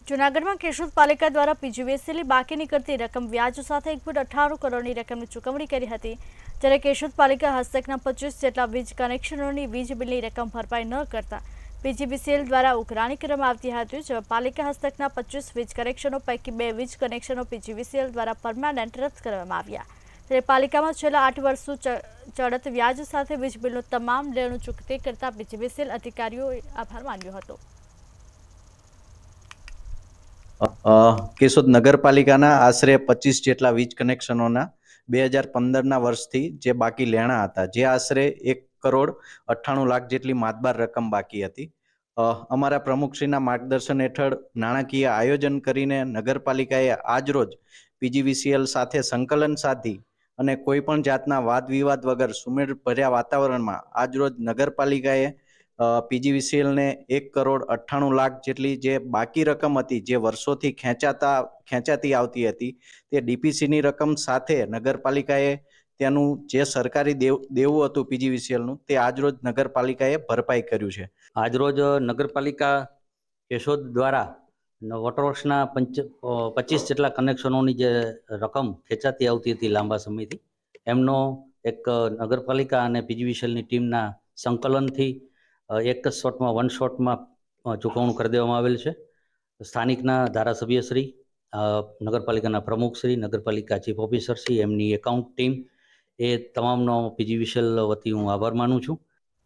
જૂનાગઢમાં કેશોદ પાલિકા દ્વારા પીજીવીસીએલની બાકી નીકળતી રકમ વ્યાજ સાથે 1.98 કરોડની રકમની ચૂકવણી કરી હતી, જ્યારે કેશોદ પાલિકા હસ્તકના 25 જેટલા વીજ કનેક્શનોની વીજ બિલની રકમ ભરપાઈ ન કરતા પીજીવીસીએલ દ્વારા ઉઘરાણી કરવામાં આવતી હતી, જેમાં પાલિકા હસ્તકના 25 વીજ કનેક્શનો પૈકી 2 વીજ કનેક્શનો પીજીવીસીએલ દ્વારા પરમાનન્ટ રદ કરવામાં આવ્યા, ત્યારે પાલિકામાં છેલ્લા 8 વર્ષથી ચડત વ્યાજ સાથે વીજ બિલનું તમામ લેણું ચૂકતી કરતા પીજીવીસીએલ અધિકારીઓએ આભાર માન્યો હતો. કેશોદ નગરપાલિકાના આશરે 25 જેટલા વીજ કનેક્શનોના 2015ના વર્ષથી જે બાકી લેણા હતા, જે આશરે 1,98 લાખ જેટલી માતબાર રકમ બાકી હતી. અમારા પ્રમુખશ્રીના માર્ગદર્શન હેઠળ નાણાકીય આયોજન કરીને નગરપાલિકાએ આજરોજ પીજીવીસીએલ સાથે સંકલન સાધી અને કોઈ પણ જાતના વાદ વિવાદ વગર સુમેળભર્યા વાતાવરણમાં આજરોજ નગરપાલિકાએ પીજીવીસીએલને 1,98 લાખ જેટલી જે બાકી રકમ હતી, જે વર્ષોથી ખેંચાતી આવતી હતી, તે ડીપીસીની રકમ સાથે નગરપાલિકાએ તેનું જે સરકારી દેવું હતું પીજીવીસીએલનું, તે આજરોજ નગરપાલિકાએ ભરપાઈ કર્યું છે. આજરોજ નગરપાલિકા કેશોદ દ્વારા વોટર વર્ક્સના 25 જેટલા કનેક્શનોની જે રકમ ખેંચાતી આવતી હતી લાંબા સમયથી, એમનો એક નગરપાલિકા અને પીજીવીસીએલની ટીમના સંકલનથી એક જ શોટમાં વન શોટમાં ચૂકવણું કરી દેવામાં આવેલ છે. સ્થાનિકના ધારાસભ્યશ્રી, નગરપાલિકાના પ્રમુખશ્રી, નગરપાલિકા ચીફ ઓફિસરશ્રી, એમની એકાઉન્ટ ટીમ, એ તમામનો પીજીવીસીએલ વતી હું આભાર માનું છું.